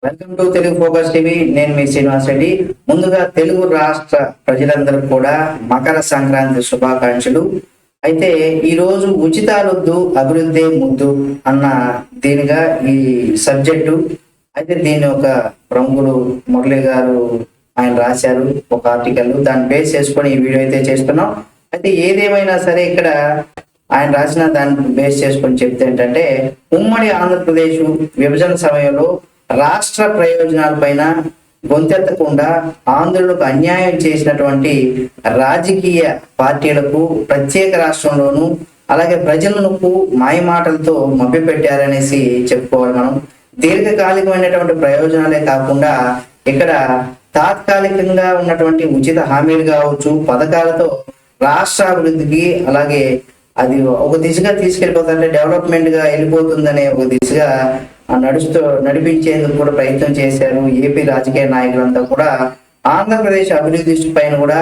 Welcome to Telugu focus TV. నేను మీ శ్రీనివాస్ రెడ్డి. ముందుగా తెలుగు రాష్ట్ర ప్రజలందరికీ కూడా మకర సంక్రాంతి శుభాకాంక్షలు. అయితే ఈ రోజు ఉచితాలొద్దు అభివృద్ధి ముద్దు అన్న దీనిగా ఈ సబ్జెక్టు. అయితే దీన్ని ఒక ప్రముఖుడు మురళి గారు ఆయన రాశారు ఒక ఆర్టికల్. దాన్ని బేస్ చేసుకొని ఈ వీడియో అయితే చేస్తున్నాం. అయితే ఏదేమైనా సరే ఇక్కడ ఆయన రాసిన దాన్ని బేస్ చేసుకొని చెప్తే ఏంటంటే, ఉమ్మడి ఆంధ్రప్రదేశ్ విభజన సమయంలో రాష్ట్ర ప్రయోజనాలపైన గొంతెత్తకుండా ఆంధ్రులకు అన్యాయం చేసినటువంటి రాజకీయ పార్టీలకు ప్రత్యేక రాష్ట్రంలోనూ అలాగే ప్రజలకు మాయమాటలతో మభ్యపెట్టారనేసి చెప్పుకోవాలి మనం. దీర్ఘకాలికమైనటువంటి ప్రయోజనాలే కాకుండా ఇక్కడ తాత్కాలికంగా ఉన్నటువంటి ఉచిత హామీలు కావచ్చు, పథకాలతో రాష్ట్ర అభివృద్ధికి అలాగే అది ఒక దిశగా తీసుకెళ్ళిపోతుంటే డెవలప్మెంట్ గా వెళ్ళిపోతుందనే ఒక దిశగా నడిపించేందుకు కూడా ప్రయత్నం చేశారు ఏపీ రాజకీయ నాయకులంతా కూడా. ఆంధ్రప్రదేశ్ అభివృద్ధి పైన కూడా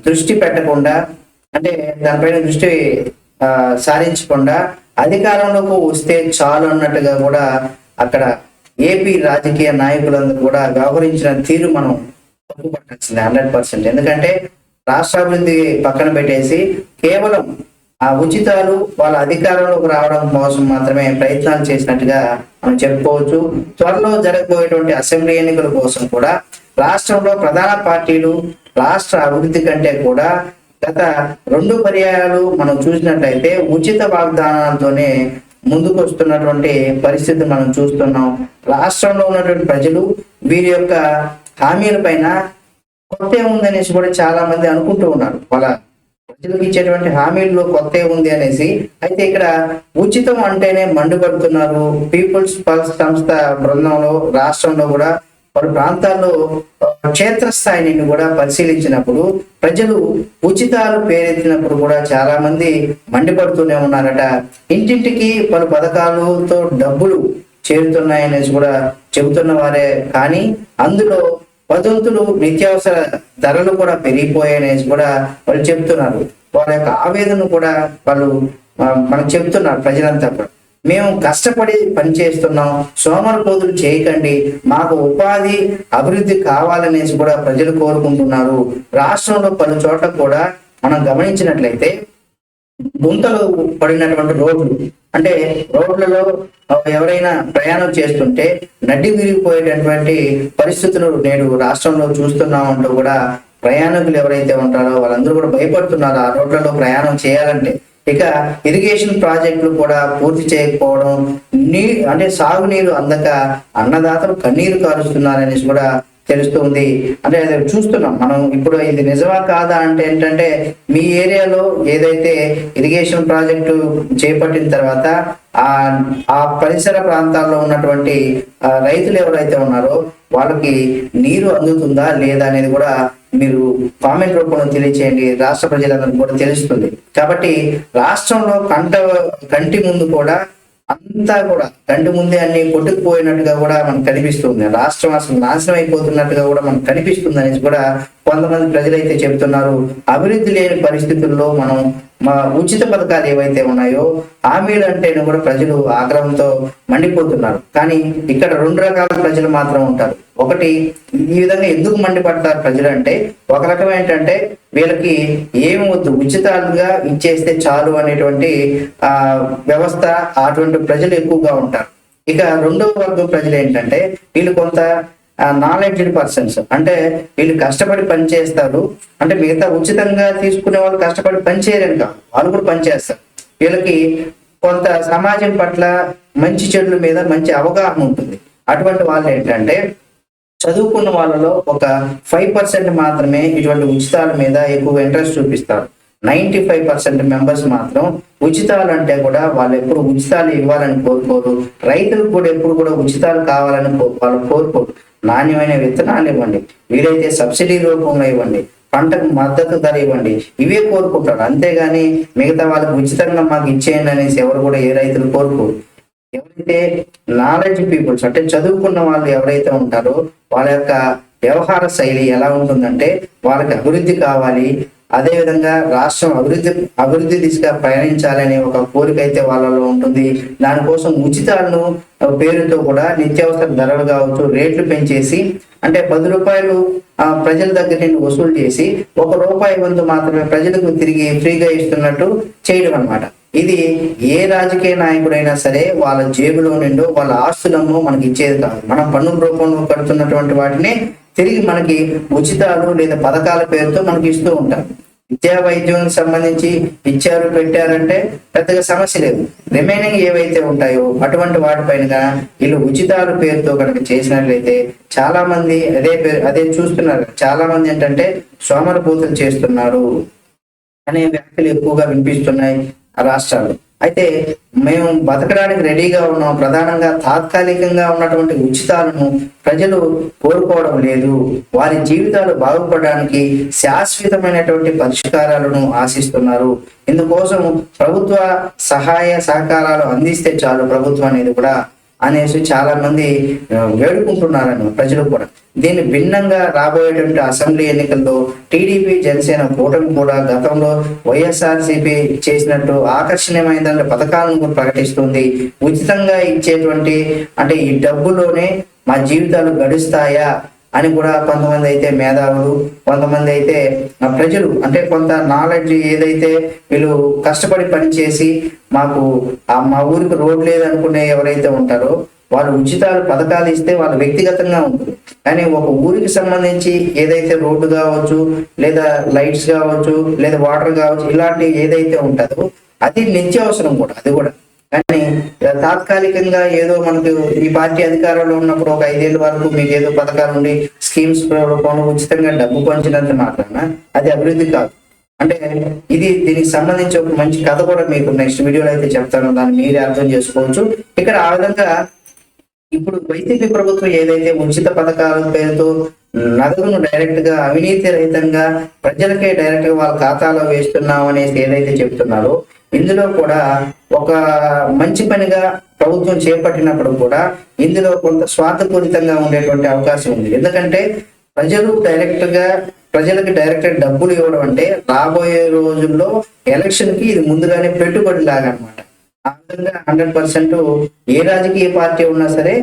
దృష్టి పెట్టకుండా, అంటే దానిపైన దృష్టి సారించకుండా అధికారంలోకి వస్తే చాలు అన్నట్టుగా కూడా అక్కడ ఏపీ రాజకీయ నాయకులందరూ కూడా వ్యవహరించిన తీరు మనం తప్పుపట్టాల్సిందే 100%. ఎందుకంటే రాష్ట్ర అభివృద్ధి పక్కన పెట్టేసి కేవలం ఆ ఉచితాలు వాళ్ళ అధికారంలోకి రావడం కోసం మాత్రమే ప్రయత్నాలు చేసినట్టుగా మనం చెప్పుకోవచ్చు. త్వరలో జరగబోయేటువంటి అసెంబ్లీ ఎన్నికల కోసం కూడా రాష్ట్రంలో ప్రధాన పార్టీలు రాష్ట్ర అభివృద్ధి కంటే కూడా గత 2 పర్యాయాలు మనం చూసినట్లయితే ఉచిత వాగ్దానాలతోనే ముందుకు వస్తున్నటువంటి పరిస్థితి మనం చూస్తున్నాం. రాష్ట్రంలో ఉన్నటువంటి ప్రజలు వీరి యొక్క హామీల పైన కొత్త ఉందనేసి కూడా చాలా మంది అనుకుంటూ ఉన్నారు. వాళ్ళ ప్రజలకు ఇచ్చేటువంటి హామీల్లో కొత్త ఉంది అనేసి. అయితే ఇక్కడ ఉచితం అంటేనే మండిపడుతున్నారు. పీపుల్స్ పల్స్ సంస్థ బృందంలో రాష్ట్రంలో కూడా పలు ప్రాంతాల్లో క్షేత్రస్థాయి నుండి కూడా పరిశీలించినప్పుడు ప్రజలు ఉచితాలు పేరెత్తినప్పుడు కూడా చాలా మంది మండిపడుతూనే ఉన్నారట. ఇంటింటికి పలు పథకాలతో డబ్బులు చేరుతున్నాయనేసి కూడా చెబుతున్న వారే, కానీ అందులో పదంతులు నిత్యావసర ధరలు కూడా పెరిగిపోయాయనేసి కూడా వాళ్ళు చెప్తున్నారు. వాళ్ళ యొక్క ఆవేదన కూడా వాళ్ళు మనకు చెప్తున్నారు. ప్రజలంతా కూడా మేము కష్టపడి పనిచేస్తున్నాం, సోమరిపోతులు చేయకండి, మాకు ఉపాధి అభివృద్ధి కావాలనేసి కూడా ప్రజలు కోరుకుంటున్నారు. రాష్ట్రంలో పలు చోట్ల కూడా మనం గమనించినట్లయితే గుంతలు పడినటువంటి రోడ్లు, అంటే రోడ్లలో ఎవరైనా ప్రయాణం చేస్తుంటే నడ్డి విరిగిపోయేటటువంటి పరిస్థితులు నేడు రాష్ట్రంలో చూస్తున్నాం అంటూ కూడా ప్రయాణికులు ఎవరైతే ఉంటారో వాళ్ళందరూ కూడా భయపడుతున్నారు ఆ రోడ్లలో ప్రయాణం చేయాలంటే. ఇక ఇరిగేషన్ ప్రాజెక్టులు కూడా పూర్తి చేయకపోవడం, అంటే సాగునీరు అందక అన్నదాతలు కన్నీరు కారుస్తున్నారనేసి కూడా తెలుస్తుంది. అంటే అది చూస్తున్నాం మనం. ఇప్పుడు ఇది నిజమా కాదా అంటే ఏంటంటే, మీ ఏరియాలో ఏదైతే ఇరిగేషన్ ప్రాజెక్టు చేపట్టిన తర్వాత ఆ పరిసర ప్రాంతాల్లో ఉన్నటువంటి రైతులు ఎవరైతే ఉన్నారో వాళ్ళకి నీరు అందుతుందా లేదా అనేది కూడా మీరు కామెంట్ రూపంలో తెలియచేయండి. రాష్ట్ర ప్రజలందరికీ కూడా తెలుస్తుంది. కాబట్టి రాష్ట్రంలో కంటి ముందు కూడా అంతా కూడా కంటి ముందే అన్ని కొట్టుకుపోయినట్టుగా కూడా మనకు కనిపిస్తుంది. రాష్ట్రం అసలు నాశనం అయిపోతున్నట్టుగా కూడా మనకు కనిపిస్తుంది అనేసి కూడా కొంతమంది ప్రజలైతే చెబుతున్నారు. అభివృద్ధి లేని పరిస్థితుల్లో మనం ఉచిత పథకాలు ఏవైతే ఉన్నాయో హామీలు అంటేనే కూడా ప్రజలు ఆగ్రహంతో మండిపోతున్నారు. కానీ ఇక్కడ 2 రకాల ప్రజలు మాత్రం ఉంటారు. ఒకటి, ఈ విధంగా ఎందుకు మండిపడతారు ప్రజలు అంటే, ఒక రకం ఏంటంటే వీళ్ళకి ఏమి వద్దు, ఉచితాలుగా ఇచ్చేస్తే చాలు అనేటువంటి వ్యవస్థ, అటువంటి ప్రజలు ఎక్కువగా ఉంటారు. ఇక 2వ వర్గం ప్రజలు ఏంటంటే వీళ్ళు కొంత నాలెడ్జ్డ్ పర్సన్స్, అంటే వీళ్ళు కష్టపడి పని చేస్తారు. అంటే మిగతా ఉచితంగా తీసుకునే వాళ్ళు కష్టపడి పని చేయలేరు కాదు, వాళ్ళు కూడా పనిచేస్తారు. వీళ్ళకి కొంత సమాజం పట్ల మంచి చెడుల మీద మంచి అవగాహన ఉంటుంది. అటువంటి వాళ్ళు ఏంటంటే చదువుకున్న వాళ్ళలో ఒక 5% మాత్రమే ఇటువంటి ఉచితాల మీద ఎక్కువ ఇంట్రెస్ట్ చూపిస్తారు. 95% మెంబర్స్ మాత్రం ఉచితాలు అంటే కూడా వాళ్ళు ఎప్పుడు ఉచితాలు ఇవ్వాలని కోరుకోరు. రైతులకు కూడా ఎప్పుడు కూడా ఉచితాలు కావాలని వాళ్ళు కోరుకోరు. నాణ్యమైన విత్తనాలు ఇవ్వండి, వీలైతే సబ్సిడీ రూపంలో ఇవ్వండి, పంటకు మద్దతు ధర ఇవ్వండి, ఇవే కోరుకుంటారు. అంతేగాని మిగతా వాళ్ళకి ఉచితంగా మాకు ఇచ్చేయండి అనేసి ఎవరు కూడా ఏ రైతులు కోరుకోరు. ఎవరైతే నాలెడ్జ్ పీపుల్స్, అంటే చదువుకున్న వాళ్ళు ఎవరైతే ఉంటారో వాళ్ళ యొక్క వ్యవహార శైలి ఎలా ఉంటుందంటే, వాళ్ళకి అభివృద్ధి కావాలి, అదేవిధంగా రాష్ట్రం అభివృద్ధి దిశగా ప్రయాణించాలనే ఒక కోరిక అయితే వాళ్ళలో ఉంటుంది. దానికోసం ఉచితాలను పేరుతో కూడా నిత్యావసర ధరలు కావచ్చు రేట్లు పెంచేసి, అంటే 10 రూపాయలు ప్రజల దగ్గర నుండి వసూలు చేసి ₹1 వంతు మాత్రమే ప్రజలకు తిరిగి ఫ్రీగా ఇస్తున్నట్టు చేయడం అన్నమాట. ఇది ఏ రాజకీయ నాయకుడైనా సరే వాళ్ళ జేబులో నుండో వాళ్ళ ఆస్తులమ్మో మనకి ఇచ్చేది కాదు. మనం పన్నుల రూపంలో కడుతున్నటువంటి వాటిని తిరిగి మనకి ఉచితాలు లేదా పథకాల పేరుతో మనకి ఇస్తూ ఉంటారు. విద్యా వైద్యానికి సంబంధించి ఇచ్చారు పెట్టారంటే పెద్దగా సమస్య లేదు. రిమైనింగ్ ఏవైతే ఉంటాయో అటువంటి వాటిపైన వీళ్ళు ఉచితాల పేరుతో కనుక చేసినట్లయితే చాలా మంది అదే చూస్తున్నారు. చాలా మంది ఏంటంటే సోమరిపోతులు చేస్తున్నారు అనే వ్యాఖ్యలు ఎక్కువగా వినిపిస్తున్నాయి ఆ రాష్ట్రాల్లో. అయితే మేము బతకడానికి రెడీగా ఉన్నాం. ప్రధానంగా తాత్కాలికంగా ఉన్నటువంటి ఉచితాలను ప్రజలు కోరుకోవడం లేదు. వారి జీవితాలు బాగుపడడానికి శాశ్వతమైనటువంటి పరిష్కారాలను ఆశిస్తున్నారు. ఇందుకోసం ప్రభుత్వ సహాయ సహకారాలు అందిస్తే చాలు ప్రభుత్వం అనేది కూడా అనేసి చాలా మంది వేడుకుంటున్నారని ప్రజలు కూడా. దీన్ని భిన్నంగా రాబోయేటువంటి అసెంబ్లీ ఎన్నికల్లో టీడీపీ జనసేన కూటమి కూడా గతంలో వైఎస్ఆర్సీపీ చేసినట్టు ఆకర్షణీయమైన పథకాలను కూడా ప్రకటిస్తుంది. ఉచితంగా ఇచ్చేటువంటి అంటే ఈ డబ్బులోనే మా జీవితాలు గడుస్తాయా అని కూడా కొంతమంది అయితే మేధావులు, కొంతమంది అయితే ప్రజలు, అంటే కొంత నాలెడ్జ్ ఏదైతే వీళ్ళు కష్టపడి పనిచేసి మాకు మా ఊరికి రోడ్ లేదనుకునే ఎవరైతే ఉంటారో వాళ్ళు ఉచితాలు పథకాలు ఇస్తే వాళ్ళు వ్యక్తిగతంగా ఉంటుంది. కానీ ఒక ఊరికి సంబంధించి ఏదైతే రోడ్డు కావచ్చు లేదా లైట్స్ కావచ్చు లేదా వాటర్ కావచ్చు ఇలాంటి ఏదైతే ఉంటుందో అది నిత్యావసరం కూడా. అది కూడా కానీ తాత్కాలికంగా ఏదో మనకు ఈ పార్టీ అధికారంలో ఉన్నప్పుడు ఒక 5 ఏళ్ళ వరకు మీకు ఏదో పథకాలు ఉండి స్కీమ్స్ రూపంలో ఉచితంగా డబ్బు పంచినంత మాత్రాన అది అభివృద్ధి కాదు. అంటే దీనికి సంబంధించి ఒక మంచి కథ కూడా మీకు నెక్స్ట్ వీడియోలో అయితే చెప్తాను, దాన్ని మీరే అర్థం చేసుకోవచ్చు. ఇక్కడ ఆ విధంగా ఇప్పుడు వైసీపీ ప్రభుత్వం ఏదైతే ఉచిత పథకాల పేరుతో నగదును డైరెక్ట్ గా అవినీతి రహితంగా ప్రజలకే డైరెక్ట్ గా వాళ్ళ ఖాతాలో వేస్తున్నాం అనేసి ఏదైతే చెప్తున్నారో ఇందులో కూడా ఒక మంచి పనిగా ప్రభుత్వం చేపట్టినప్పుడు కూడా ఇందులో కొంత స్వార్థపూరితంగా ఉండేటువంటి అవకాశం ఉంది. ఎందుకంటే ప్రజలకు డైరెక్ట్ డబ్బులు ఇవ్వడం అంటే రాబోయే రోజుల్లో ఎలక్షన్ కి ఇది ముందుగానే పెట్టుబడి లాగా అనమాట. ఆ విధంగా 100% ఏ రాజకీయ పార్టీ ఉన్నా సరే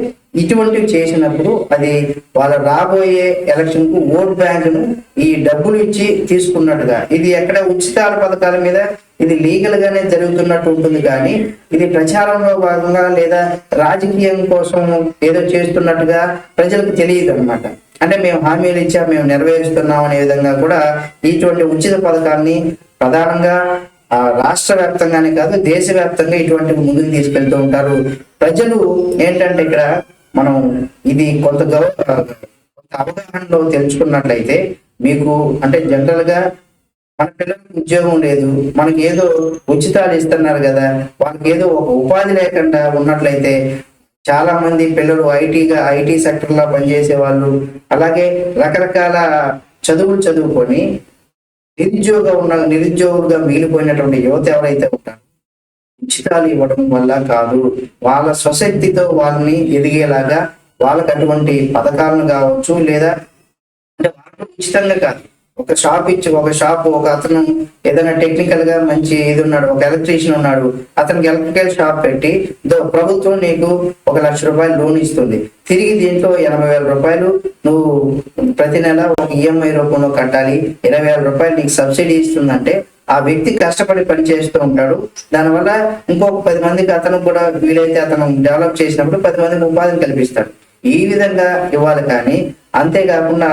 ఇటువంటివి చేసినప్పుడు అది వాళ్ళ రాబోయే ఎలక్షన్ కు ఓట్ బ్యాంక్ ను ఈ డబ్బులు ఇచ్చి తీసుకున్నట్టుగా, ఇది ఎక్కడ ఉచితాల పథకాల మీద ఇది లీగల్ గానే జరుగుతున్నట్టు ఉంటుంది. కానీ ఇది ప్రచారంలో భాగంగా లేదా రాజకీయం కోసం ఏదో చేస్తున్నట్టుగా ప్రజలకు తెలియదు అనమాట. అంటే మేము హామీలు ఇచ్చా మేము నెరవేరుస్తున్నాం అనే విధంగా కూడా ఇటువంటి ఉచిత పథకాన్ని ప్రధానంగా రాష్ట్ర వ్యాప్తంగానే కాదు దేశవ్యాప్తంగా ఇటువంటి ముందుకు తీసుకెళ్తూ ఉంటారు. ప్రజలు ఏంటంటే ఇక్కడ మనం ఇది కొంత అవగాహనలో తెలుసుకున్నట్లయితే మీకు అంటే జనరల్ గా మన పిల్లలకు ఉద్యోగం లేదు, మనకి ఏదో ఉచితాలు ఇస్తున్నారు కదా, వాళ్ళకి ఏదో ఒక ఉపాధి లేకుండా ఉన్నట్లయితే చాలా మంది పిల్లలు ఐటీ సెక్టర్ లో పనిచేసే వాళ్ళు, అలాగే రకరకాల చదువులు చదువుకొని నిరుద్యోగులుగా మిగిలిపోయినటువంటి యువత ఎవరైతే ఉంటారో ఉచితాలు ఇవ్వడం వల్ల కాదు, వాళ్ళ స్వశక్తితో వాళ్ళని ఎదిగేలాగా వాళ్ళకి అటువంటి పథకాలను కావచ్చు లేదా అంటే వాళ్ళు ఉచితంగా కాదు ఒక షాప్ ఒక అతను ఏదైనా టెక్నికల్ గా మంచి ఇది ఉన్నాడు, ఒక ఎలక్ట్రీషియన్ ఉన్నాడు, అతనికి ఎలక్ట్రికల్ షాప్ పెట్టి ప్రభుత్వం నీకు ₹1,00,000 లోన్ ఇస్తుంది, తిరిగి దీంట్లో ₹80,000 నువ్వు ప్రతి నెల ఒక ఈఎంఐ రూపంలో కట్టాలి, ₹20,000 నీకు సబ్సిడీ ఇస్తుందంటే ఆ వ్యక్తి కష్టపడి పని చేస్తూ ఉంటాడు. దానివల్ల ఇంకొక 10 మందికి అతను కూడా వీలైతే అతను డెవలప్ చేసినప్పుడు 10 మందికి ఉపాధిని కల్పిస్తాడు. ఈ విధంగా ఇవ్వాలి. కానీ అంతేకాకుండా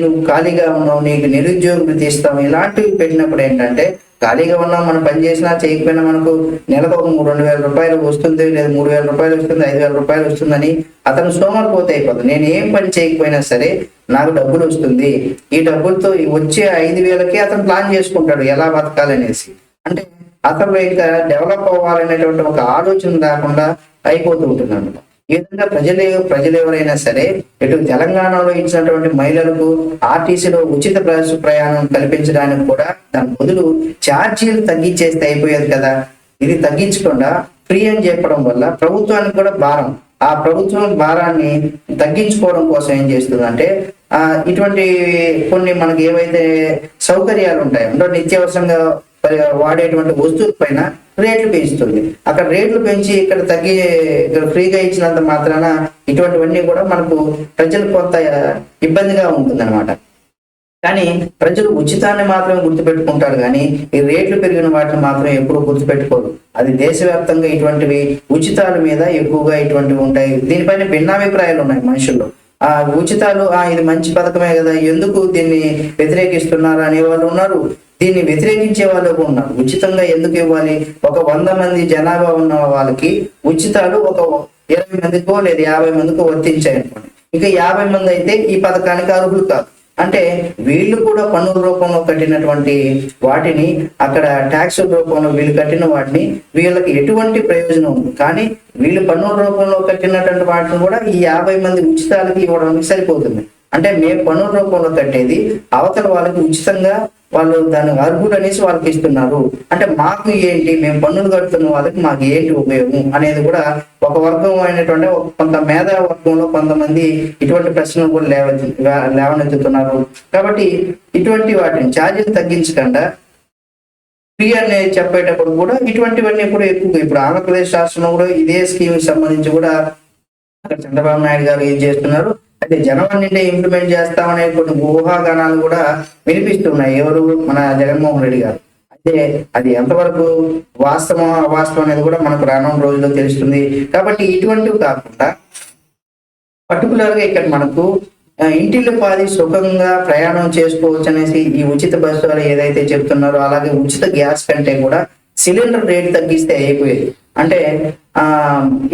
నువ్వు ఖాళీగా ఉన్నావు నీకు నిరుద్యోగులు తీస్తావు ఇలాంటివి పెట్టినప్పుడు ఏంటంటే ఖాళీగా ఉన్నాం మనం పని చేసినా చేయకపోయినా మనకు నెలకు ఒక ₹2,000 వస్తుంది లేదా ₹3,000 వస్తుంది, ₹5,000 వస్తుందని అతను సోమరిపోతే అయిపోతుంది. నేను ఏం పని చేయకపోయినా సరే నాకు డబ్బులు వస్తుంది, ఈ డబ్బులతో వచ్చే 5,000కి అతను ప్లాన్ చేసుకుంటాడు ఎలా బతకాలనేసి. అంటే అతను ఇంకా డెవలప్ అవ్వాలనేటువంటి ఒక ఆలోచన రాకుండా అయిపోతూ ఉంటుంది అన్నమాట. ఈ విధంగా ప్రజలు ఎవరైనా సరే ఇటు తెలంగాణలో ఇచ్చినటువంటి మహిళలకు ఆర్టీసీలో ఉచిత ప్రయాణం కల్పించడానికి కూడా దాని బదులు ఛార్జీలు తగ్గించేస్తే అయిపోయేది కదా. ఇది తగ్గించకుండా ఫ్రీ అని చెప్పడం వల్ల ప్రభుత్వానికి కూడా భారం, ఆ ప్రభుత్వం భారాన్ని తగ్గించుకోవడం కోసం ఏం చేస్తుందంటే ఇటువంటి కొన్ని మనకి ఏవైతే సౌకర్యాలు ఉంటాయో అంటే నిత్యావసరంగా వాడేటువంటి వస్తువుల పైన రేట్లు పెంచుతుంది. అక్కడ రేట్లు పెంచి ఇక్కడ తగ్గి ఇక్కడ ఫ్రీగా ఇచ్చినంత మాత్రాన ఇటువంటివన్నీ కూడా మనకు ప్రజలకు కొంత ఇబ్బందిగా ఉంటుందన్నమాట. కానీ ప్రజలు ఉచితాన్ని మాత్రమే గుర్తుపెట్టుకుంటారు, కానీ ఈ రేట్లు పెరిగిన వాటిని మాత్రం ఎప్పుడూ గుర్తుపెట్టుకోరు. అది దేశవ్యాప్తంగా ఇటువంటివి ఉచితాల మీద ఎక్కువగా ఇటువంటివి ఉంటాయి. దీనిపైన భిన్నాభిప్రాయాలు ఉన్నాయి మనుషుల్లో. ఉచితాలు ఇది మంచి పథకమే కదా, ఎందుకు దీన్ని వ్యతిరేకిస్తున్నారు అనే వాళ్ళు ఉన్నారు, దీన్ని వ్యతిరేకించే వాళ్ళు ఉన్నారు. ఉచితంగా ఎందుకు ఇవ్వాలి? ఒక 100 మంది జనాభా ఉన్న వాళ్ళకి ఉచితాలు ఒక 20 మందికో లేదా 50 మందికో వర్తించాయి అనుకోండి, ఇంకా 50 మంది అయితే ఈ పథకానికి అర్హులు కాదు. అంటే వీళ్ళు కూడా పన్నుల రూపంలో కట్టినటువంటి వాటిని అక్కడ ట్యాక్స్ రూపంలో వీళ్ళు కట్టిన వాటిని వీళ్ళకి ఎటువంటి ప్రయోజనం ఉంది, కానీ వీళ్ళు పన్నుల రూపంలో కట్టినటువంటి వాటిని కూడా ఈ 50 మంది ఉచితాలకి ఇవ్వడానికి సరిపోతుంది. అంటే మేము పన్నుల రూపంలో కట్టేది అవతల వాళ్ళకి ఉచితంగా వాళ్ళు దాన్ని అర్హులు అనేసి వాళ్ళకి ఇస్తున్నారు. అంటే మాకు ఏంటి, మేము పన్నులు కడుతున్న వాళ్ళకి మాకు ఏంటి ఉపయోగం అనేది కూడా ఒక వర్గం అయినటువంటి కొంత మేధా వర్గంలో కొంతమంది ఇటువంటి ప్రశ్నలు కూడా లేవనెత్తుతున్నారు. కాబట్టి ఇటువంటి వాటిని ఛార్జీలు తగ్గించకుండా ఫ్రీ అనేది చెప్పేటప్పుడు కూడా ఇటువంటివన్నీ కూడా ఎక్కువగా ఇప్పుడు ఆంధ్రప్రదేశ్ రాష్ట్రంలో కూడా ఇదే స్కీమ్ సంబంధించి కూడా చంద్రబాబు నాయుడు గారు ఏం చేస్తున్నారు అంటే జనవరి నుండి ఇంప్లిమెంట్ చేస్తామనే కొన్ని ఊహాగానాలు కూడా వినిపిస్తున్నాయి. ఎవరు? మన జగన్మోహన్ రెడ్డి గారు. అయితే అది ఎంతవరకు వాస్తవం అవాస్తవం అనేది కూడా మనకు రానున్న రోజుల్లో తెలుస్తుంది. కాబట్టి ఇటువంటివి కాకుండా పర్టికులర్ గా ఇక్కడ మనకు ఇంటిల్లిపాది సుఖంగా ప్రయాణం చేసుకోవచ్చు అనేసి ఈ ఉచిత బస్సు వాళ్ళు ఏదైతే చెప్తున్నారో, అలాగే ఉచిత గ్యాస్ కంటే కూడా సిలిండర్ రేట్ తగ్గిస్తే అయిపోయేది. అంటే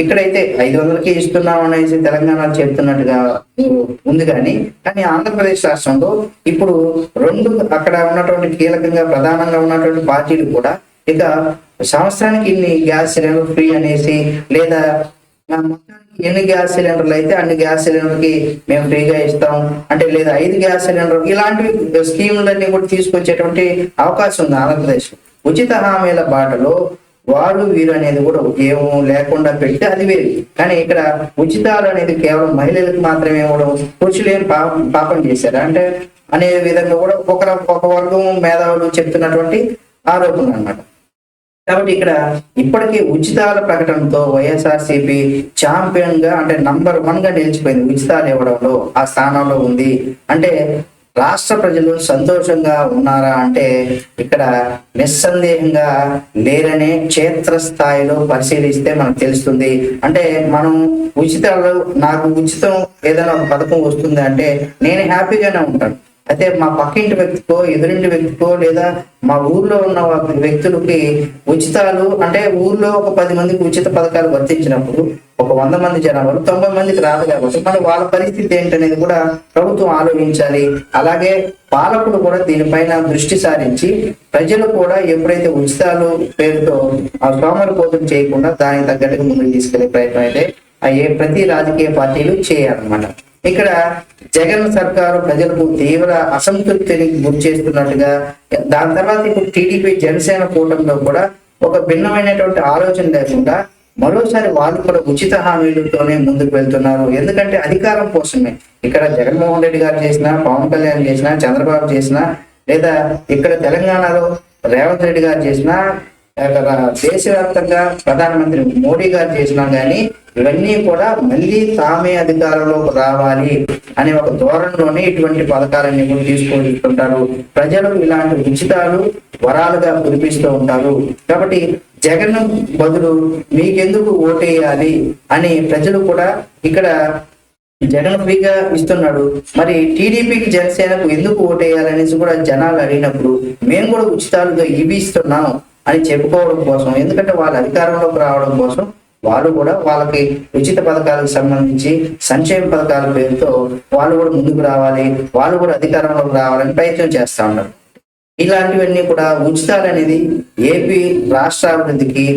ఇక్కడైతే 500కి ఇస్తున్నాం అనేసి తెలంగాణ చెప్తున్నట్టుగా ఉంది, కానీ ఆంధ్రప్రదేశ్ రాష్ట్రంలో ఇప్పుడు అక్కడ ఉన్నటువంటి కీలకంగా ప్రధానంగా ఉన్నటువంటి పార్టీలు కూడా ఇక సంవత్సరానికి ఇన్ని గ్యాస్ సిలిండర్ ఫ్రీ అనేసి, లేదా మొత్తానికి ఎన్ని గ్యాస్ సిలిండర్లు అయితే అన్ని గ్యాస్ సిలిండర్కి మేము ఫ్రీగా ఇస్తాం అంటే, లేదా 5 గ్యాస్ సిలిండర్ ఇలాంటివి స్కీములన్నీ కూడా తీసుకొచ్చేటువంటి అవకాశం ఉంది ఆంధ్రప్రదేశ్. ఉచిత హామీల బాటలో వాళ్ళు వీరు అనేది కూడా ఏమో లేకుండా పెడితే అది వేరు. కానీ ఇక్కడ ఉచితాలు అనేది కేవలం మహిళలకు మాత్రమే ఇవ్వడం, పురుషులు ఏం పాపం చేశారు అంటే అనే విధంగా కూడా ఒక వర్గం మేధావులు చెప్తున్నటువంటి ఆరోపణలు అన్నమాట. కాబట్టి ఇక్కడ ఇప్పటికీ ఉచితాల ప్రకటనతో వైఎస్ఆర్సీపీ ఛాంపియన్ గా అంటే నంబర్ 1 గా నిలిచిపోయింది. ఉచితాలు ఇవ్వడంలో ఆ స్థానంలో ఉంది. అంటే రాష్ట్ర ప్రజలు సంతోషంగా ఉన్నారా అంటే ఇక్కడ నిస్సందేహంగా లేరనే క్షేత్రస్థాయిలో పరిశీలిస్తే మనకు తెలుస్తుంది. అంటే మనం ఉచితాలు, నాకు ఉచితం ఏదైనా ఒక పథకం వస్తుంది అంటే నేను హ్యాపీగానే ఉంటాను. అయితే మా పక్కింటి వ్యక్తికో ఎదురింటి వ్యక్తికో లేదా మా ఊర్లో ఉన్న వ్యక్తులకి ఉచితాలు అంటే ఊర్లో ఒక 10 మందికి ఉచిత పథకాలు వర్తించినప్పుడు ఒక 100 మంది జనాభాలు 90 మందికి రాదు. కాబట్టి మరి వాళ్ళ పరిస్థితి ఏంటనేది కూడా ప్రభుత్వం ఆలోచించాలి. అలాగే పాలకులు కూడా దీనిపైన దృష్టి సారించి ప్రజలు కూడా ఎప్పుడైతే ఉచితాలు పేరుతో సోమరిపోతం చేయకుండా దానికి తగ్గట్టుగా ముందుకు తీసుకెళ్లే ప్రయత్నం అయితే ప్రతి రాజకీయ పార్టీలు చేయాలన్నమాట. ఇక్కడ జగన్ సర్కారు ప్రజలకు తీవ్ర అసంతృప్తిని గురి చేస్తున్నట్టుగా, దాని తర్వాత ఇప్పుడు టీడీపీ జనసేన కూటమిలో కూడా ఒక భిన్నమైనటువంటి ఆలోచన లేకుండా మరోసారి వాళ్ళు కూడా ఉచిత హామీలతోనే ముందుకు వెళ్తున్నారు. ఎందుకంటే అధికారం కోసమే. ఇక్కడ జగన్మోహన్ రెడ్డి గారు చేసినా, పవన్ కళ్యాణ్ చేసినా, చంద్రబాబు చేసినా, లేదా ఇక్కడ తెలంగాణలో రేవంత్ రెడ్డి గారు చేసినా, దేశవ్యాప్తంగా ప్రధానమంత్రి మోడీ గారు చేసినా కానీ ఇవన్నీ కూడా మళ్ళీ తామే అధికారంలోకి రావాలి అనే ఒక ధోరణిలోనే ఇటువంటి పథకాలన్నీ కూడా తీసుకుంటుంటారు. ప్రజలు ఇలాంటి ఉచితాలు వరాలుగా కురిపిస్తూ ఉంటారు. కాబట్టి జగన్ బదులు మీకెందుకు ఓటేయాలి అని ప్రజలు కూడా ఇక్కడ జగన్ ఫ్రీగా ఇస్తున్నాడు, మరి టీడీపీకి జనసేనకు ఎందుకు ఓటేయాలనేసి కూడా జనాలు అడిగినప్పుడు మేము కూడా ఉచితాలుగా ఇవి ఇస్తున్నాం అని చెప్పుకోవడం కోసం, ఎందుకంటే వాళ్ళ అధికారంలోకి రావడం కోసం వాళ్ళు కూడా వాళ్ళకి ఉచిత పథకాలకు సంబంధించి సంక్షేమ పథకాల పేరుతో వాళ్ళు కూడా ముందుకు రావాలి, వాళ్ళు కూడా అధికారంలోకి రావాలని ప్రయత్నం చేస్తా ఉన్నారు. ఇలాంటివన్నీ కూడా ఉచితాలు అనేది ఏపీ రాష్ట్ర అభివృద్ధికి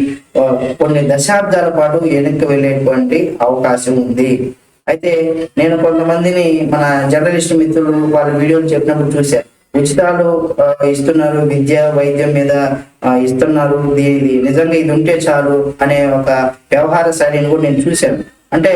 కొన్ని దశాబ్దాల పాటు వెనక్కి వెళ్ళేటువంటి అవకాశం ఉంది. అయితే నేను కొంతమందిని మన జర్నలిస్ట్ మిత్రులు వాళ్ళ వీడియోలు చెప్పినప్పుడు చూశాను, ఉచితాలు ఇస్తున్నారు, విద్య వైద్యం మీద ఇస్తున్నారు, నిజంగా ఇది ఉంటే చాలు అనే ఒక వ్యవహార శైలిని కూడా నేను చూశాను. అంటే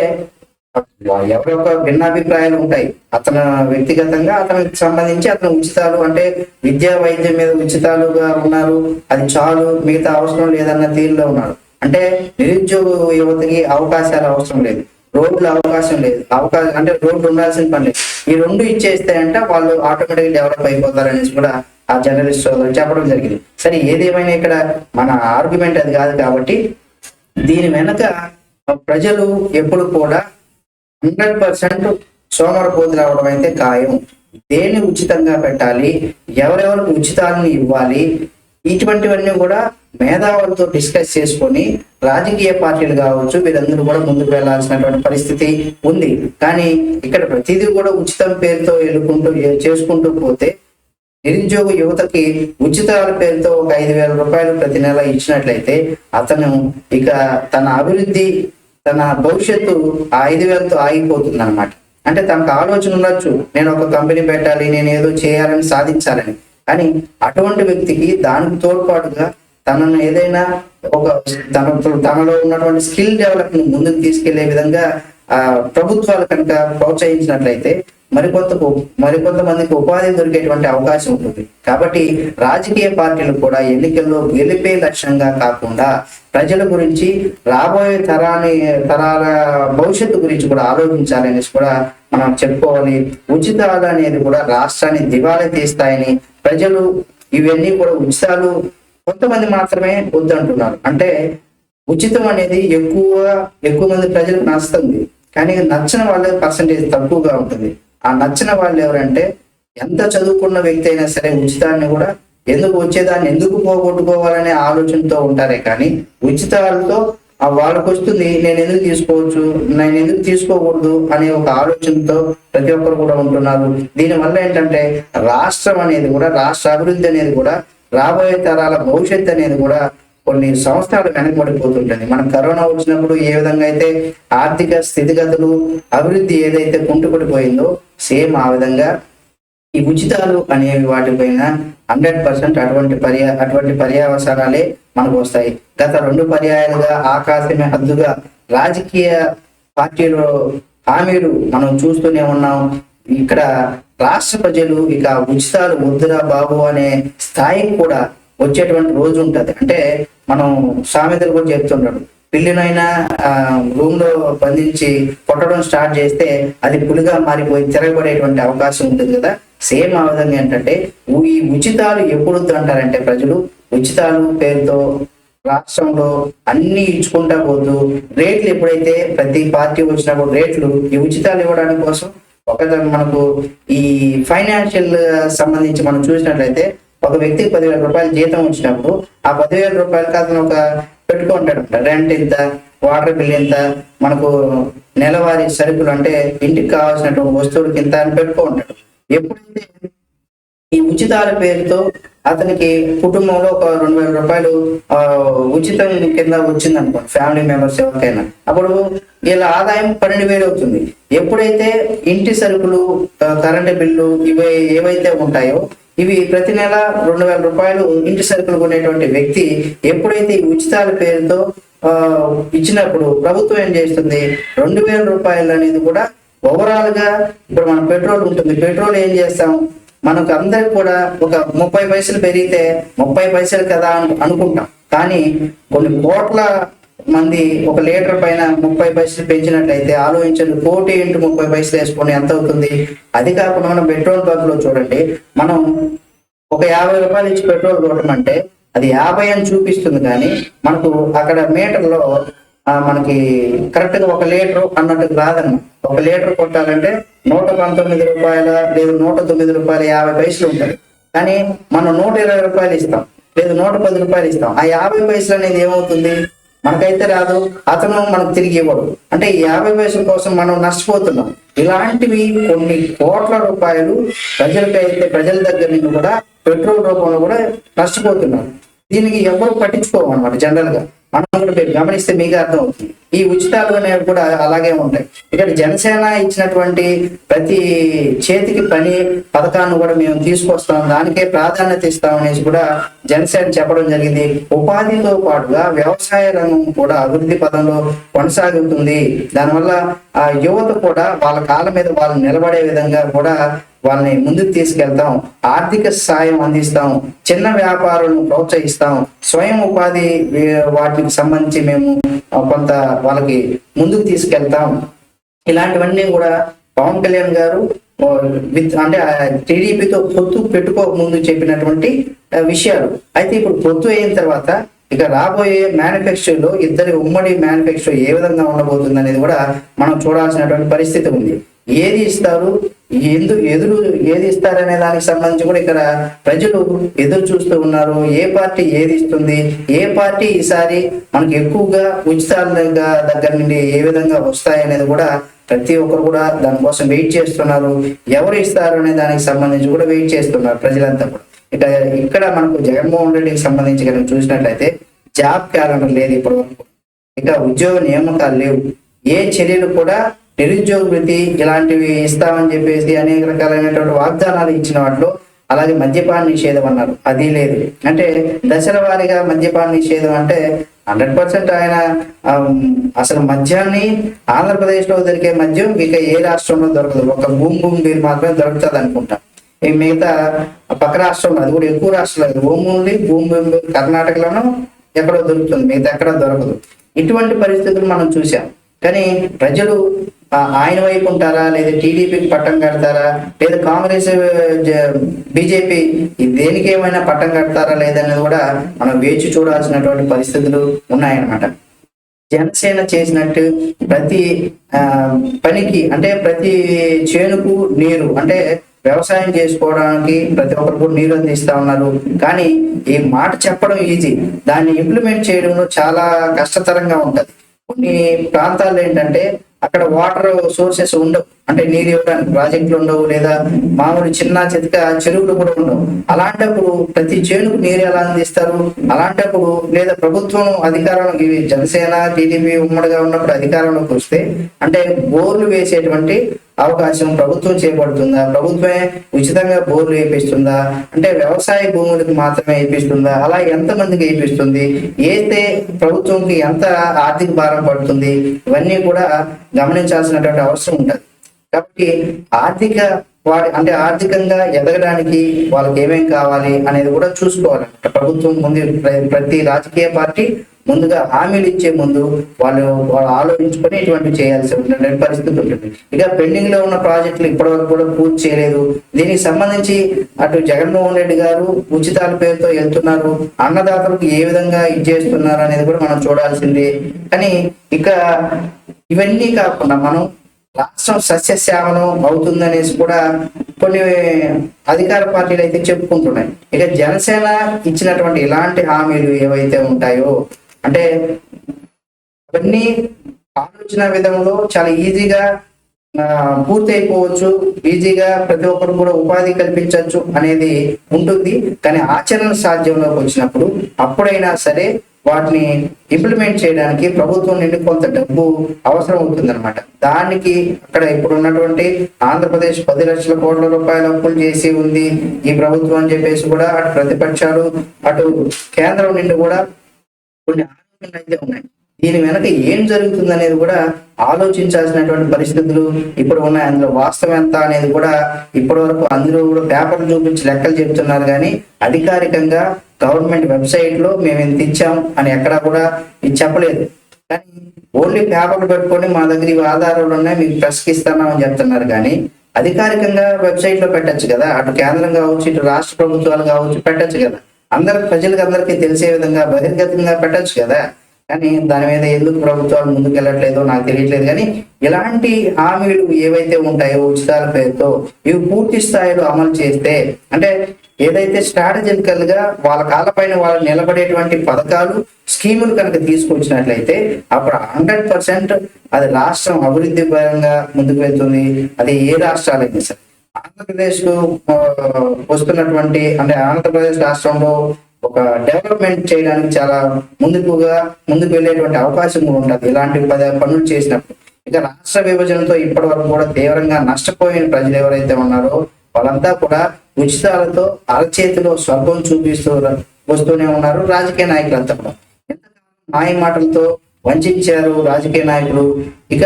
ఎవరి యొక్క భిన్నాభిప్రాయాలు ఉంటాయి. అతను వ్యక్తిగతంగా అతనికి సంబంధించి అతను ఉచితాలు అంటే విద్యా వైద్యం మీద ఉచితాలుగా ఉన్నారు, అది చాలు, మిగతా అవసరం లేదన్న తీరులో ఉన్నారు. అంటే నిరుద్యోగ యువతకి అవకాశాలు అవసరం లేదు, రోడ్లు అవకాశం లేదు, అవకాశం అంటే రోడ్లు ఉండాల్సిన పని లేదు. ఈ రెండు ఇచ్చేస్తే అంటే వాళ్ళు ఆటోమేటిక్గా డెవలప్ అయిపోతారు అనేసి కూడా ఆ జర్నలిస్ట్ సోదరులు చెప్పడం జరిగింది. సరే, ఏదేమైనా ఇక్కడ మన ఆర్గ్యుమెంట్ అది కాదు కాబట్టి దీని వెనక ప్రజలు ఎప్పుడు కూడా 100% సోమరపోతులు అవడం అయితే ఖాయం. దేన్ని ఉచితంగా పెట్టాలి, ఎవరెవరికి ఉచితాలను ఇవ్వాలి, ఇటువంటివన్నీ కూడా మేధావులతో డిస్కస్ చేసుకొని రాజకీయ పార్టీలు కావచ్చు వీరందరూ కూడా ముందుకు వెళ్లాల్సినటువంటి పరిస్థితి ఉంది. కానీ ఇక్కడ ప్రతిదీ కూడా ఉచితం పేరుతో చేసుకుంటూ పోతే నిరుద్యోగ యువతకి ఉచితాల పేరుతో ఒక 5,000 రూపాయలు ప్రతి నెల ఇచ్చినట్లయితే అతను ఇక తన అభివృద్ధి, తన భవిష్యత్తు ఆ 5,000తో ఆగిపోతుంది అనమాట. అంటే తనకు ఆలోచన ఉండొచ్చు, నేను ఒక కంపెనీ పెట్టాలి, నేను ఏదో చేయాలని, సాధించాలని. కానీ అటువంటి వ్యక్తికి దానికి తోడ్పాటుగా తనను ఏదైనా ఒక తనలో ఉన్నటువంటి స్కిల్ డెవలప్మెంట్ ముందుకు తీసుకెళ్లే విధంగా ప్రభుత్వాలు కనుక ప్రోత్సహించినట్లయితే మరికొంతమందికి ఉపాధి దొరికేటువంటి అవకాశం ఉంటుంది. కాబట్టి రాజకీయ పార్టీలు కూడా ఎన్నికల్లో గెలిపే లక్ష్యంగా కాకుండా ప్రజల గురించి, రాబోయే తరాల భవిష్యత్తు గురించి కూడా ఆలోచించాలనేసి కూడా మనం చెప్పుకోవాలి. ఉచితాలు అనేది కూడా రాష్ట్రాన్ని దివాళా తీస్తాయని ప్రజలు ఇవన్నీ కూడా ఉచితాలు కొంతమంది మాత్రమే వద్దంటున్నారు. అంటే ఉచితం అనేది ఎక్కువ మంది ప్రజలకు నచ్చుతుంది, కానీ నచ్చిన వాళ్ళ పర్సంటేజ్ తక్కువగా ఉంటుంది. ఆ నచ్చిన వాళ్ళు ఎవరంటే ఎంత చదువుకున్న వ్యక్తి అయినా సరే ఉచితాన్ని కూడా వచ్చేదాన్ని ఎందుకు పోగొట్టుకోవాలనే ఆలోచనతో ఉంటారే కానీ ఉచితాలతో వాళ్ళకు వస్తుంది, నేను ఎందుకు తీసుకోవచ్చు, నేను ఎందుకు తీసుకోకూడదు అనే ఒక ఆలోచనతో ప్రతి ఒక్కరు కూడా ఉంటున్నారు. దీనివల్ల ఏంటంటే రాష్ట్రం అనేది కూడా, రాష్ట్ర అభివృద్ధి అనేది కూడా, రాబోయే తరాల భవిష్యత్తు అనేది కూడా కొన్ని సంవత్సరాలు వెనకబడిపోతుంటుంది. మనం కరోనా వచ్చినప్పుడు ఏ విధంగా అయితే ఆర్థిక స్థితిగతులు, అభివృద్ధి ఏదైతే కుంటుపడిపోయిందో సేమ్ ఆ విధంగా ఈ ఉచితాలు అనేవి వాటిపైన 100% అటువంటి పర్యావసనాలే మనకు వస్తాయి. గత 2 పర్యాయాలుగా ఆకాశమే హద్దుగా రాజకీయ పార్టీలు హామీలు మనం చూస్తూనే ఉన్నాం. ఇక్కడ రాష్ట్ర ప్రజలు ఇక ఉచితాలు వద్దురా బాబు అనే స్థాయికి కూడా వచ్చేటువంటి రోజు ఉంటది. అంటే మనం సామెతలు కూడా చెప్తుంటాడు, పిల్లినైనా రూమ్ లో బంధించి కొట్టడం స్టార్ట్ చేస్తే అది పులిగా మారిపోయి తిరగబడేటువంటి అవకాశం ఉంటుంది కదా. సేమ్ ఆ విధంగా ఏంటంటే ఈ ఉచితాలు ఎప్పుడు అంటారంటే ప్రజలు ఉచితాలు పేరుతో రాష్ట్రంలో అన్ని ఇచ్చుకుంటా పోతూ రేట్లు ఎప్పుడైతే ప్రతి పార్టీ వచ్చినప్పుడు రేట్లు ఈ ఉచితాలు ఇవ్వడానికి కోసం మనకు ఈ ఫైనాన్షియల్ సంబంధించి మనం చూసినట్లయితే ఒక వ్యక్తికి 10,000 రూపాయలు జీతం వచ్చినప్పుడు ఆ 10,000 రూపాయలకి అతను ఒక పెట్టుకుంటాడు. రెంట్ ఎంత, వాటర్ బిల్ ఎంత, మనకు నెలవారీ సరుకులు అంటే ఇంటికి కావాల్సినటువంటి వస్తువులకి ఎంత అని పెట్టుకుంటాడు. ఎప్పుడైతే ఈ ఉచితాల పేరుతో అతనికి కుటుంబంలో ఒక 2,000 రూపాయలు ఉచితం కింద వచ్చింది అనుకోండి, ఫ్యామిలీ మెంబర్స్ ఎవరికైనా, అప్పుడు ఇలా ఆదాయం 12,000 అవుతుంది. ఎప్పుడైతే ఇంటి సరుకులు, కరెంటు బిల్లు ఇవి ఏవైతే ఉంటాయో ఇవి ప్రతి నెల 2,000 రూపాయలు ఇంటి సరుకులు కొనేటువంటి వ్యక్తి ఎప్పుడైతే ఈ ఉచితాల పేరుతో ఇచ్చినప్పుడు ప్రభుత్వం ఏం చేస్తుంది, 2,000 రూపాయలు అనేది కూడా ఓవరాల్ గా ఇప్పుడు మన పెట్రోల్ ఉంటుంది, పెట్రోల్ ఏం చేస్తాం, మనకు అందరికి కూడా ఒక 30 పైసలు పెరిగితే 30 పైసలు కదా అనుకుంటాం. కానీ కొన్ని కోట్ల మంది ఒక లీటర్ పైన 30 పైసలు పెంచినట్లయితే ఆలోచించండి, 1,00,00,000 ఇంటూ 30 పైసలు వేసుకొని ఎంత అవుతుంది. అది కాకుండా మనం పెట్రోల్ బంక్ లో చూడండి, మనం ఒక 50 రూపాయలు ఇచ్చి పెట్రోల్ కొట్టమంటే అది 50 అని చూపిస్తుంది, కానీ మనకు అక్కడ మీటర్లో మనకి కరెక్ట్ గా 1 లీటర్ అన్నట్టు రాదన్నమాట. 1 లీటర్ కొట్టాలంటే 119 రూపాయల లేదు 109 రూపాయల 50 పైసలు ఉంటుంది. కానీ మనం 120 రూపాయలు ఇస్తాం, లేదు 110 రూపాయలు ఇస్తాం. ఆ 50 పైసలు అనేది ఏమవుతుంది, మనకైతే రాదు, అతను మనకు తిరిగి ఇవ్వడు. అంటే ఈ 50 పైసల కోసం మనం నష్టపోతున్నాం. ఇలాంటివి కొన్ని కోట్ల రూపాయలు ప్రజల దగ్గర నుంచి కూడా పెట్రోల్ రూపంలో కూడా నష్టపోతున్నారు. దీనికి ఎవరు పట్టించుకోమన్నమాట. జనరల్ గా మనం కూడా మీరు గమనిస్తే మీకు అర్థం అవుతుంది. ఈ ఉచితాలు అనేవి కూడా అలాగే ఉంటాయి. ఇక్కడ జనసేన ఇచ్చినటువంటి ప్రతి చేతికి పని పథకాన్ని కూడా మేము తీసుకొస్తాం, దానికే ప్రాధాన్యత ఇస్తాం అనేసి కూడా జనసేన చెప్పడం జరిగింది. ఉపాధితో పాటుగా వ్యవసాయ రంగం కూడా అభివృద్ధి పదంలో కొనసాగుతుంది. దానివల్ల ఆ యువత కూడా వాళ్ళ కాళ్ళ మీద వాళ్ళు నిలబడే విధంగా కూడా వాళ్ళని ముందుకు తీసుకెళ్తాం, ఆర్థిక సాయం అందిస్తాం, చిన్న వ్యాపారులను ప్రోత్సహిస్తాం, స్వయం ఉపాధి వాటికి సంబంధించి మేము కొంత వాళ్ళకి ముందుకు తీసుకెళ్తాం. ఇలాంటివన్నీ కూడా పవన్ కళ్యాణ్ గారు అంటే టీడీపీతో పొత్తు పెట్టుకోక ముందు చెప్పినటువంటి విషయాలు. అయితే ఇప్పుడు పొత్తు అయిన తర్వాత ఇక రాబోయే మేనిఫెస్టోలో ఇద్దరి ఉమ్మడి మేనిఫెస్టో ఏ విధంగా ఉండబోతుంది అనేది కూడా మనం చూడాల్సినటువంటి పరిస్థితి ఉంది. ఏది ఇస్తారు, ఏది ఇస్తారనే దానికి సంబంధించి కూడా ఇక్కడ ప్రజలు ఎదురు చూస్తూ ఉన్నారు. ఏ పార్టీ ఏది ఇస్తుంది, ఏ పార్టీ ఈసారి మనకి ఎక్కువగా ఉచితాల దగ్గర నుండి ఏ విధంగా వస్తాయి అనేది కూడా ప్రతి ఒక్కరు కూడా దానికోసం వెయిట్ చేస్తున్నారు. ఎవరు ఇస్తారు అనే దానికి సంబంధించి కూడా వెయిట్ చేస్తున్నారు ప్రజలంతా కూడా. ఇక్కడ మనకు జగన్మోహన్ రెడ్డికి సంబంధించి కనుక చూసినట్లయితే జాబ్ క్యాలెండర్ లేదు ఇప్పటి వరకు, ఇక ఉద్యోగ నియామకాలు లేవు, ఏ చర్యలు కూడా నిరుద్యోగ వృత్తి ఇలాంటివి ఇస్తామని చెప్పేసి అనేక రకాలైనటువంటి వాగ్దానాలు ఇచ్చిన వాటిలో, అలాగే మద్యపాన నిషేధం అన్నారు, అది లేదు. అంటే దశల వారీగా మద్యపాన నిషేధం అంటే 100% ఆయన అసలు మద్యాన్ని ఆంధ్రప్రదేశ్ లో దొరికే మద్యం ఇక ఏ రాష్ట్రంలో దొరకదు, ఒక బూమ్ బూమ్ బీర్ మాత్రమే దొరుకుతుంది అనుకుంటా. ఈ మిగతా పక్క రాష్ట్రంలో, అది కూడా ఎక్కువ రాష్ట్రాలు, బూమ్ ఉంది బూమ్ బూమ్ కర్ణాటకలోనూ ఎక్కడో దొరుకుతుంది, మిగతా ఎక్కడ దొరకదు. ఇటువంటి పరిస్థితులు మనం చూసాం. కానీ ప్రజలు ఆయన వైపు ఉంటారా, లేదా టీడీపీకి పట్టం కడతారా, లేదా కాంగ్రెస్ బీజేపీ దేనికి ఏమైనా పట్టం కడతారా లేదనేది కూడా మనం వేచి చూడాల్సినటువంటి పరిస్థితులు ఉన్నాయన్నమాట. జనసేన చేసినట్టు ప్రతి పనికి అంటే ప్రతి చేనుకు నీరు అంటే వ్యవసాయం చేసుకోవడానికి ప్రతి ఒక్కరు కూడా నీరు అందిస్తా ఉన్నారు. కానీ ఈ మాట చెప్పడం ఈజీ, దాన్ని ఇంప్లిమెంట్ చేయడంలో చాలా కష్టతరంగా ఉంటది. కొన్ని ప్రాంతాల్లో ఏంటంటే అక్కడ వాటర్ సోర్సెస్ ఉండవు, అంటే నీరు ఇవ్వడానికి ప్రాజెక్టులు ఉండవు, లేదా మామూలు చిన్న చితక చెరువులు కూడా ఉండవు. అలాంటప్పుడు ప్రతి చేనుకు నీరు ఎలా అందిస్తారు? అలాంటప్పుడు లేదా ప్రభుత్వం అధికారంలోకి, జనసేన టీడీపీ ఉమ్మడిగా ఉన్నప్పుడు అధికారంలోకి వస్తే అంటే బోర్లు వేసేటువంటి అవకాశం ప్రభుత్వం చేపడుతుందా? ప్రభుత్వమే ఉచితంగా బోర్లు వేయిస్తుందా? అంటే వ్యవసాయ భూములకు మాత్రమే వేయిస్తుందా? అలా ఎంతమందికి వేయిస్తుంది? అయితే ప్రభుత్వంకి ఎంత ఆర్థిక భారం పడుతుంది? ఇవన్నీ కూడా గమనించాల్సినటువంటి అవసరం ఉంటుంది. కాబట్టి ఆర్థికంగా ఎదగడానికి వాళ్ళకి ఏమేం కావాలి అనేది కూడా చూసుకోవాలి. ప్రభుత్వం ముందు ప్రతి రాజకీయ పార్టీ ముందుగా హామీలు ఇచ్చే ముందు వాళ్ళు ఆలోచించుకొని ఇటువంటి చేయాల్సి ఉంటుంది పరిస్థితి ఉంటుంది. ఇక పెండింగ్ లో ఉన్న ప్రాజెక్టులు ఇప్పటివరకు కూడా పూర్తి చేయలేదు. దీనికి సంబంధించి అటు జగన్మోహన్ రెడ్డి గారు ఉచితాల పేరుతో వెళ్తున్నారు, అన్నదాతలకు ఏ విధంగా ఇచ్చేస్తున్నారు అనేది కూడా మనం చూడాల్సిందే. కానీ ఇక ఇవన్నీ కాకుండా మనం రాష్ట్రం సస్యశ్యామలం అవుతుందనేసి కూడా కొన్ని అధికార పార్టీలు అయితే చెప్పుకుంటున్నాయి. ఇక జనసేన ఇచ్చినటువంటి ఇలాంటి హామీలు ఏవైతే ఉంటాయో అంటే అవన్నీ ఆలోచన విధంలో చాలా ఈజీగా పూర్తి అయిపోవచ్చు, ఈజీగా ప్రతి ఒక్కరు కూడా ఉపాధి కల్పించవచ్చు అనేది ఉంటుంది. కానీ ఆచరణ సాధ్యంలోకి వచ్చినప్పుడు అప్పుడైనా సరే వాటిని ఇంప్లిమెంట్ చేయడానికి ప్రభుత్వం నుండి కొంత డబ్బు అవసరం అవుతుంది అనమాట. దానికి అక్కడ ఇప్పుడు ఉన్నటువంటి ఆంధ్రప్రదేశ్ 10 లక్షల కోట్ల రూపాయల అప్పులు చేసి ఉంది ఈ ప్రభుత్వం అని చెప్పేసి కూడా అటు ప్రతిపక్షాలు అటు కేంద్రం నుండి కూడా కొన్ని ఆలోచనలు అయితే ఉన్నాయి. దీని వెనక ఏం జరుగుతుంది అనేది కూడా ఆలోచించాల్సినటువంటి పరిస్థితులు ఇప్పుడు ఉన్నాయి. అందులో వాస్తవం ఎంత అనేది కూడా ఇప్పటి వరకు అందరూ కూడా పేపర్లు చూపించి లెక్కలు చెప్తున్నారు, కానీ అధికారికంగా గవర్నమెంట్ వెబ్సైట్ లో మేము ఎంత ఇచ్చాం అని ఎక్కడా కూడా ఇది చెప్పలేదు. కానీ ఓన్లీ పేపర్లు పెట్టుకొని మా దగ్గర ఇవి ఆధారాలు ఉన్నాయి మీకు ప్రశ్నిస్తున్నాం అని చెప్తున్నారు. కానీ అధికారికంగా వెబ్సైట్ లో పెట్టచ్చు కదా, అటు కేంద్రం కావచ్చు ఇటు రాష్ట్ర ప్రభుత్వాలు కావచ్చు పెట్టచ్చు కదా, ప్రజలకు అందరికీ తెలిసే విధంగా బహిర్గతంగా పెట్టచ్చు కదా. కానీ దాని మీద ఎందుకు ప్రభుత్వాలు ముందుకు వెళ్ళట్లేదో నాకు తెలియట్లేదు. కానీ ఇలాంటి హామీలు ఏవైతే ఉంటాయో ఉచితాల పేరుతో ఇవి పూర్తి స్థాయిలో అమలు చేస్తే, అంటే ఏదైతే స్ట్రాటజికల్ గా వాళ్ళ కాళ్ళపైన వాళ్ళు నిలబడేటువంటి పథకాలు స్కీములు కనుక తీసుకొచ్చినట్లయితే అప్పుడు 100% అది రాష్ట్రం అభివృద్ధి పరంగా ముందుకు వెళ్తుంది. అది ఏ రాష్ట్రాలైనా సరే. ఆంధ్రప్రదేశ్ కు వస్తున్నటువంటి అంటే ఆంధ్రప్రదేశ్ రాష్ట్రంలో ఒక డెవలప్మెంట్ చేయడానికి చాలా ముందుకు వెళ్ళేటువంటి అవకాశం కూడా ఉంటుంది ఇలాంటి పనులు చేసినప్పుడు. ఇక రాష్ట్ర విభజనతో ఇప్పటి వరకు కూడా తీవ్రంగా నష్టపోయిన ప్రజలు ఎవరైతే ఉన్నారో వాళ్ళంతా కూడా ఉచితాలతో అరచేతిలో స్వర్గం చూపిస్తూ వస్తూనే ఉన్నారు. రాజకీయ నాయకులంతా కూడా మాయ మాటలతో వంచారు రాజకీయ నాయకులు. ఇక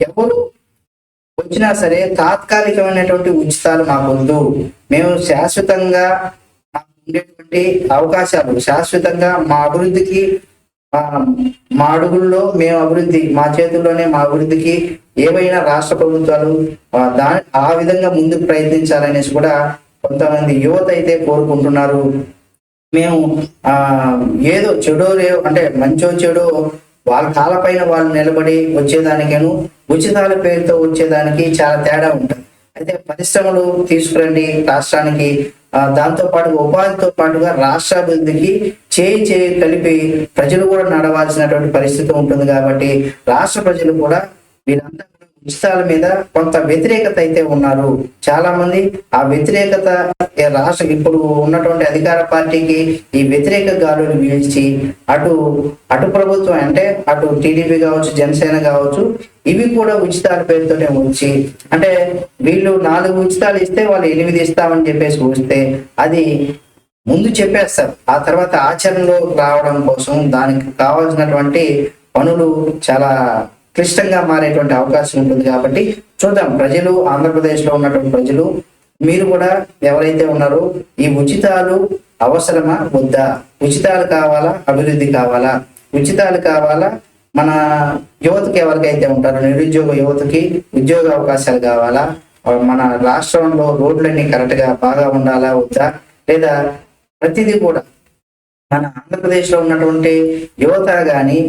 ఎవరు వచ్చినా సరే తాత్కాలికమైనటువంటి ఉచితాలు మాకొద్దు, మేము శాశ్వతంగా మాకు ఉండేటువంటి అవకాశాలు శాశ్వతంగా మా అభివృద్ధికి మా అడుగుల్లో మేము అభివృద్ధి మా చేతుల్లోనే మా అభివృద్ధికి ఏవైనా రాష్ట్ర ప్రభుత్వాలు ఆ విధంగా ముందుకు ప్రయత్నించాలనేసి కూడా కొంతమంది యువత అయితే కోరుకుంటున్నారు. మేము ఏదో చెడో అంటే మంచో చెడో వాళ్ళ కాళ్ళపైన వాళ్ళు నిలబడి వచ్చేదానికేను ఉచితాల పేరుతో వచ్చేదానికి చాలా తేడా ఉంటుంది. అయితే పరిశ్రమలు తీసుకురండి రాష్ట్రానికి, దాంతో పాటుగా ఉపాధితో పాటుగా రాష్ట్రాభివృద్ధికి చేయి కలిపి ప్రజలు కూడా నడవాల్సినటువంటి పరిస్థితి ఉంటుంది. కాబట్టి రాష్ట్ర ప్రజలు కూడా వీళ్ళంతా ఉచితాల మీద కొంత వ్యతిరేకత అయితే ఉన్నారు. చాలా మంది ఆ వ్యతిరేకత రాష్ట్ర ఇప్పుడు ఉన్నటువంటి అధికార పార్టీకి ఈ వ్యతిరేక గాలులు వీల్చి అటు ప్రభుత్వం అంటే అటు టీడీపీ కావచ్చు జనసేన కావచ్చు ఇవి కూడా ఉచితాల పేరుతోనే వచ్చి అంటే వీళ్ళు 4 ఉచితాలు ఇస్తే వాళ్ళు 8 ఇస్తామని చెప్పేసి వస్తే అది ముందు చెప్పేస్తారు. ఆ తర్వాత ఆచరణలో రావడం కోసం దానికి కావాల్సినటువంటి పనులు చాలా క్లిష్టంగా మారేటువంటి అవకాశం ఉంటుంది. కాబట్టి చూద్దాం ప్రజలు ఆంధ్రప్రదేశ్ లో ఉన్నటువంటి ప్రజలు మీరు కూడా ఎవరైతే ఉన్నారో ఈ ఉచితాలు అవసరమా వద్దా, ఉచితాలు కావాలా అభివృద్ధి కావాలా, ఉచితాలు కావాలా మన యువతకి ఎవరికైతే ఉంటారో నిరుద్యోగ యువతకి ఉద్యోగ అవకాశాలు కావాలా, మన రాష్ట్రంలో రోడ్లన్నీ కరెక్ట్ గా బాగా ఉండాలా వద్దా, లేదా ప్రతిదీ కూడా మన ఆంధ్రప్రదేశ్ లో ఉన్నటువంటి యువత గాని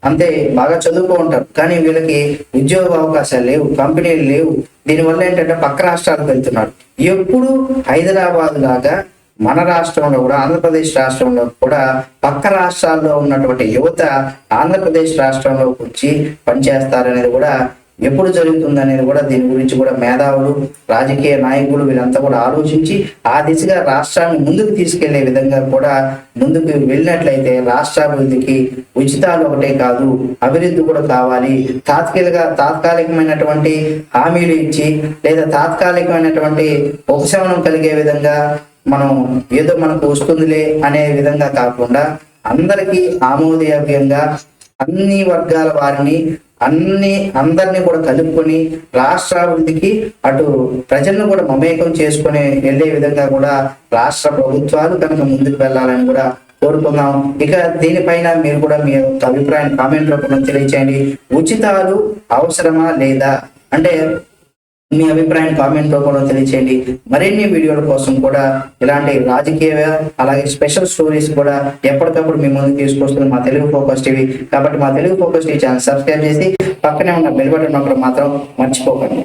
అంతే బాగా చదువుకో ఉంటారు కానీ వీళ్ళకి ఉద్యోగ అవకాశాలు లేవు, కంపెనీలు లేవు. దీనివల్ల ఏంటంటే పక్క రాష్ట్రాలకు వెళ్తున్నారు. ఎప్పుడు హైదరాబాద్ లాగా మన రాష్ట్రంలో కూడా ఆంధ్రప్రదేశ్ రాష్ట్రంలో కూడా పక్క రాష్ట్రాల్లో ఉన్నటువంటి యువత ఆంధ్రప్రదేశ్ రాష్ట్రంలోకి వచ్చి పనిచేస్తారనేది కూడా ఎప్పుడు జరుగుతుంది అనేది కూడా దీని గురించి కూడా మేధావులు రాజకీయ నాయకులు వీళ్ళంతా కూడా ఆలోచించి ఆ దిశగా రాష్ట్రాన్ని ముందుకు తీసుకెళ్లే విధంగా కూడా ముందుకు వెళ్ళినట్లయితే రాష్ట్రాభివృద్ధికి ఉచితాలు ఒకటే కాదు అభివృద్ధి కూడా కావాలి. తాత్కాలికమైనటువంటి హామీలు ఇచ్చి లేదా తాత్కాలికమైనటువంటి ఉపశమనం కలిగే విధంగా మనం ఏదో మనకు వస్తుందిలే అనే విధంగా కాకుండా అందరికీ ఆమోదయోగ్యంగా అన్ని వర్గాల వారిని అందరినీ కూడా కలుపుకొని రాష్ట్రాభివృద్ధికి అటు ప్రజలను కూడా మమేకం చేసుకుని వెళ్లే విధంగా కూడా రాష్ట్ర ప్రభుత్వాలు కనుక ముందుకు వెళ్ళాలని కూడా కోరుకుందాం. ఇక దీనిపైన మీరు కూడా మీ అభిప్రాయాన్ని కామెంట్ రూపంలో తెలియచేయండి. ఉచితాలు అవసరమా లేదా అంటే మీ అభిప్రాయం కామెంట్ రూపంలో తెలియచేయండి. మరిన్ని వీడియోల కోసం కూడా ఇలాంటి రాజకీయ అలాగే స్పెషల్ స్టోరీస్ కూడా ఎప్పటికప్పుడు మీ ముందు తీసుకొస్తుంది మా తెలుగు ఫోకస్ టీవీ. కాబట్టి మా Telugu focus TV channel subscribe చేసి పక్కనే ఉన్న బెల్ బటన్ నొక్కడం మాత్రం మర్చిపోకండి.